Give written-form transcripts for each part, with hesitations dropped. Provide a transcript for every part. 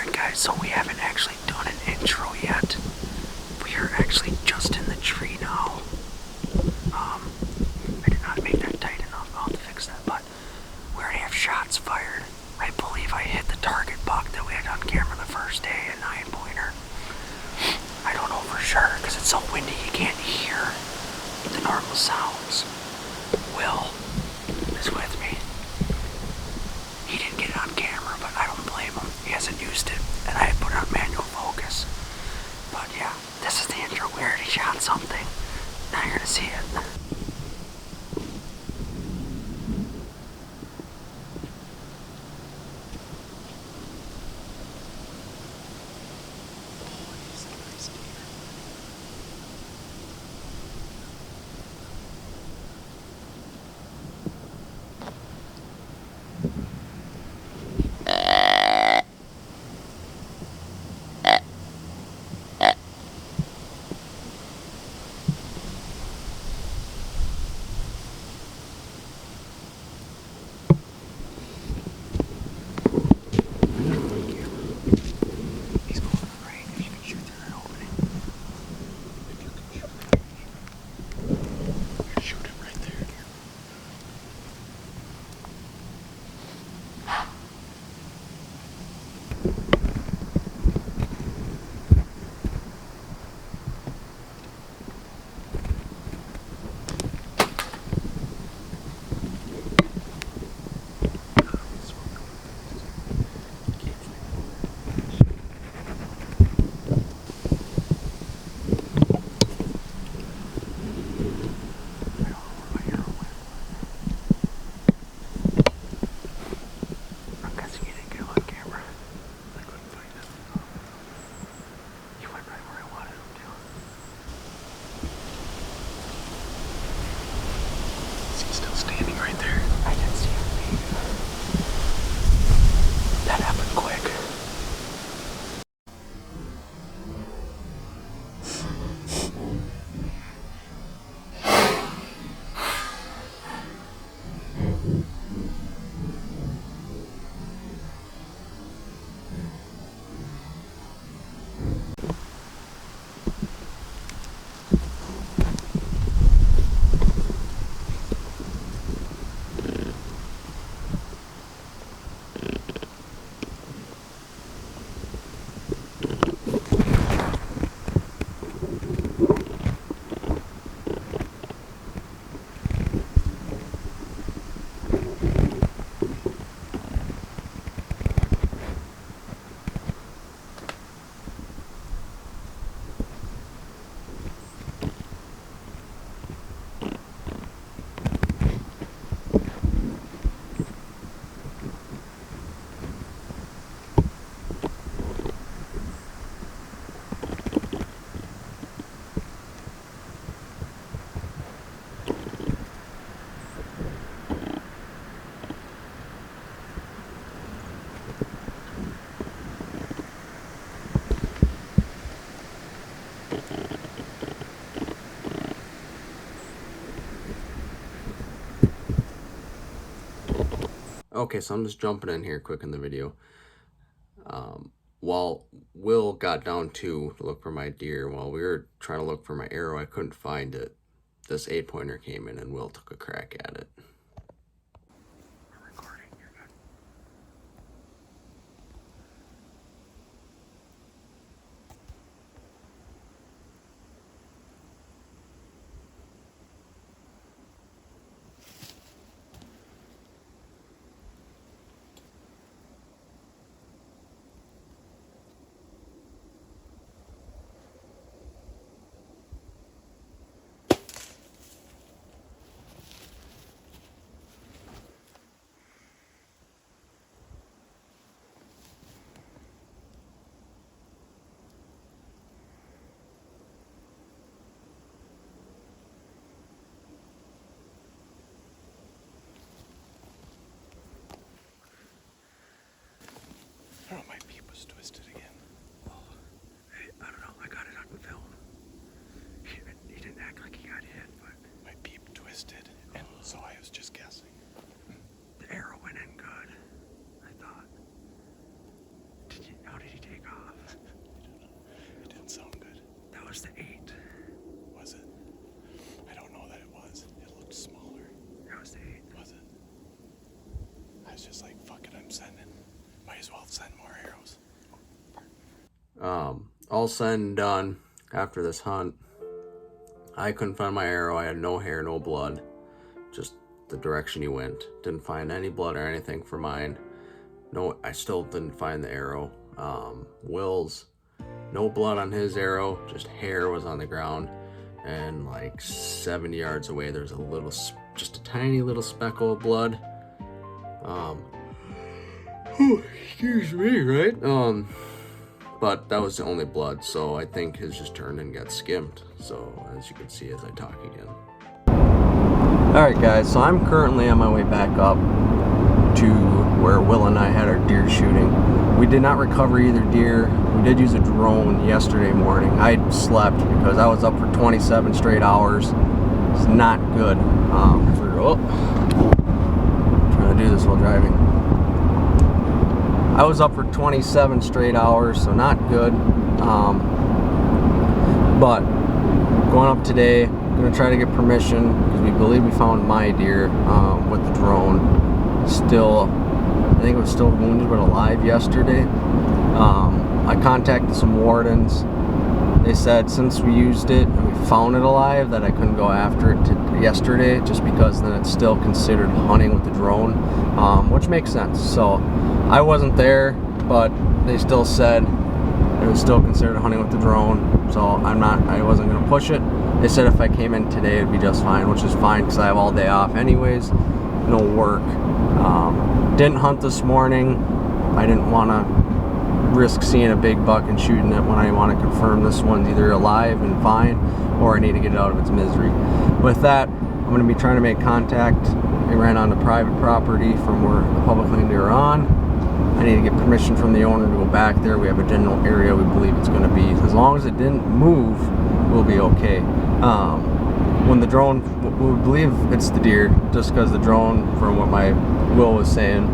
Alright guys, so we haven't actually done an intro yet. We are actually just in the tree now. I did not make that tight enough. I'll have to fix that, but we already have shots fired. I believe I hit the target buck that we had on camera the first day, a 9-pointer. I don't know for sure, because it's so windy you can't hear the normal sounds. Will is with me. He didn't get it on camera, but I don't blame him. He hasn't used it, and I put it on manual focus. But yeah, this is the intro. We already shot something. Now you're gonna see it. Okay, so I'm just jumping in here quick in the video. While Will got down to look for my deer, while we were trying to look for my arrow, I couldn't find it. This 8-pointer came in and Will took a crack at it. was the 8. Was it? I don't know that it was. It looked smaller. That was the 8. Was it? I was just like, fuck it, I'm sending. Might as well send more arrows. All said and done, after this hunt, I couldn't find my arrow. I had no hair, no blood, just the direction he went. Didn't find any blood or anything for mine. No, I still didn't find the arrow. Will's, no blood on his arrow, just hair was on the ground. And like 70 yards away, there's a little, just a tiny little speckle of blood. Excuse me, right? But that was the only blood, so I think his just turned and got skimmed. So as you can see as I talk again. Alright guys, so I'm currently on my way back up to where Will and I had our deer shooting. We did not recover either deer. We did use a drone yesterday morning. I slept because I was up for 27 straight hours. It's not good. Trying to do this while driving. I was up for 27 straight hours, so not good. But going up today, gonna try to get permission because we believe we found my deer with the drone. Still, I think it was still wounded but alive yesterday. I contacted some wardens. They said since we used it and we found it alive that I couldn't go after it yesterday, just because then it's still considered hunting with the drone, which makes sense. So I wasn't there, but they still said it was still considered hunting with the drone. So I wasn't gonna push it. They said if I came in today it'd be just fine, which is fine because I have all day off anyways, no work. Didn't hunt this morning. I didn't want to risk seeing a big buck and shooting it when I want to confirm this one's either alive and fine or I need to get it out of its misery. With that, I'm going to be trying to make contact. I ran onto private property from where the public land deer are on. I need to get permission from the owner to go back there. We have a general area we believe it's going to be. As long as it didn't move, we'll be okay. When the drone, we believe it's the deer, just because the drone, from what my Will was saying,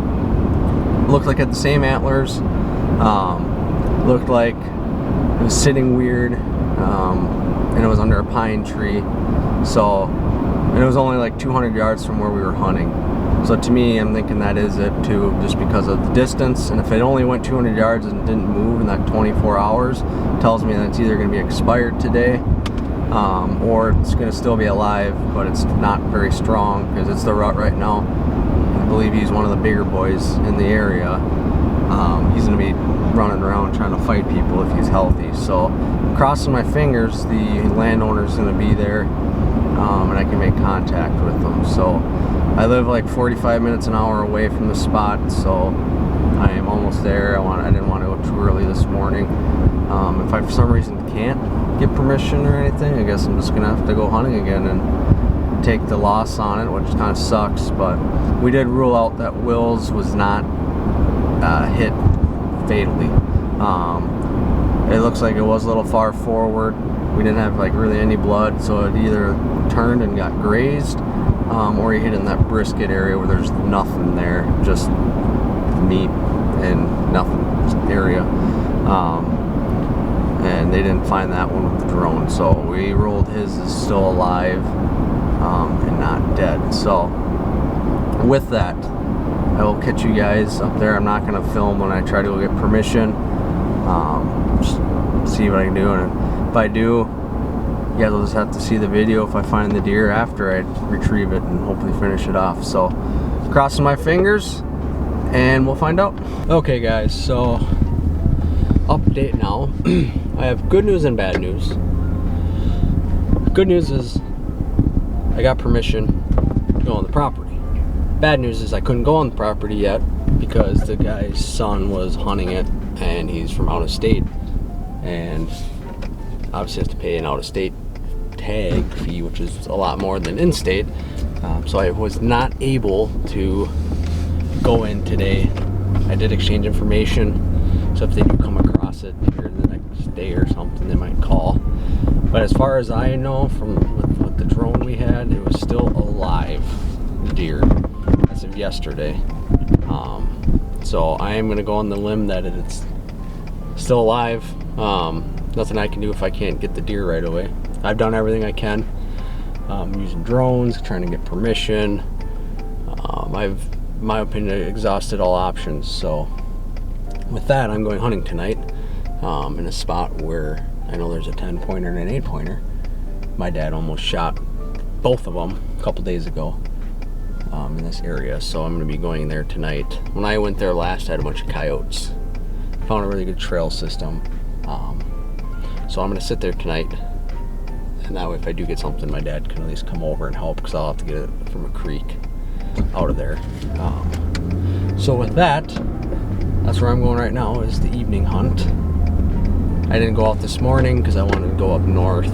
looked like it had the same antlers. Looked like it was sitting weird, and it was under a pine tree. So, and it was only like 200 yards from where we were hunting. So to me, I'm thinking that is it too, just because of the distance. And if it only went 200 yards and didn't move in that 24 hours, tells me that it's either going to be expired today, or it's going to still be alive, but it's not very strong because it's the rut right now. I believe he's one of the bigger boys in the area. He's going to be running around trying to fight people if he's healthy. So crossing my fingers the landowner's going to be there, and I can make contact with them. So I live like 45 minutes an hour away from the spot, so I am almost there. I didn't want to go too early this morning. If I for some reason can't get permission or anything, I guess I'm just going to have to go hunting again and take the loss on it, which kind of sucks. But we did rule out that Will's was not hit fatally. It looks like it was a little far forward. We didn't have like really any blood, so it either turned and got grazed, or he hit in that brisket area where there's nothing there, just meat and nothing area. And they didn't find that one with the drone, so we ruled his is still alive and not dead. So with that, I will catch you guys up there. I'm not going to film when I try to go get permission. Just see what I can do, and if I do, you guys will just have to see the video if I find the deer after I retrieve it and hopefully finish it off. So crossing my fingers and we'll find out. Okay guys, so update now. I have good news and bad news. Good news is I got permission to go on the property. Bad news is I couldn't go on the property yet because the guy's son was hunting it and he's from out of state, and obviously have to pay an out of state tag fee, which is a lot more than in-state. So I was not able to go in today. I did exchange information, so if they do come across it here the next day or something, they might call. But as far as I know, from with the drone we had, it was still alive deer as of yesterday. So I am going to go on the limb that it's still alive. nothing I can do if I can't get the deer right away. I've done everything I can. Using drones, trying to get permission. I've, in my opinion, exhausted all options. So with that, I'm going hunting tonight in a spot where I know there's a 10-pointer and an 8-pointer. My dad almost shot both of them a couple days ago in this area, so I'm going to be going there tonight. When I went there last, I had a bunch of coyotes. Found a really good trail system, so I'm going to sit there tonight, and that way if I do get something, my dad can at least come over and help, because I'll have to get it from a creek out of there. So with that, that's where I'm going right now, is the evening hunt. I didn't go out this morning because I wanted to go up north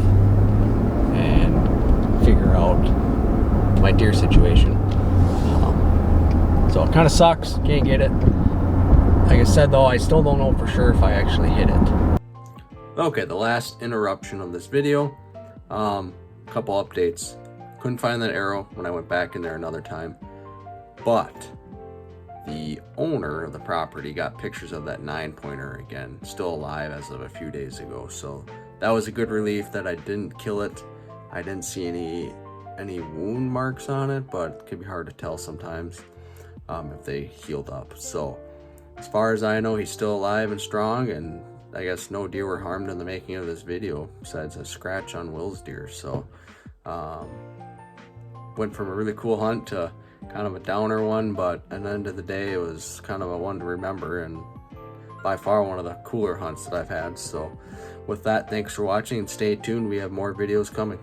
and figure out my deer situation. So it kind of sucks, can't get it. Like I said though, I still don't know for sure if I actually hit it. Okay, the last interruption of this video. Couple updates. Couldn't find that arrow when I went back in there another time, but the owner of the property got pictures of that 9-pointer again, still alive as of a few days ago. So that was a good relief that I didn't kill it. I didn't see any wound marks on it, but it can be hard to tell sometimes if they healed up. So as far as I know, he's still alive and strong, and I guess no deer were harmed in the making of this video besides a scratch on Will's deer. So went from a really cool hunt to kind of a downer one, but at the end of the day, it was kind of a one to remember, and by far one of the cooler hunts that I've had. So with that, thanks for watching, and stay tuned. We have more videos coming.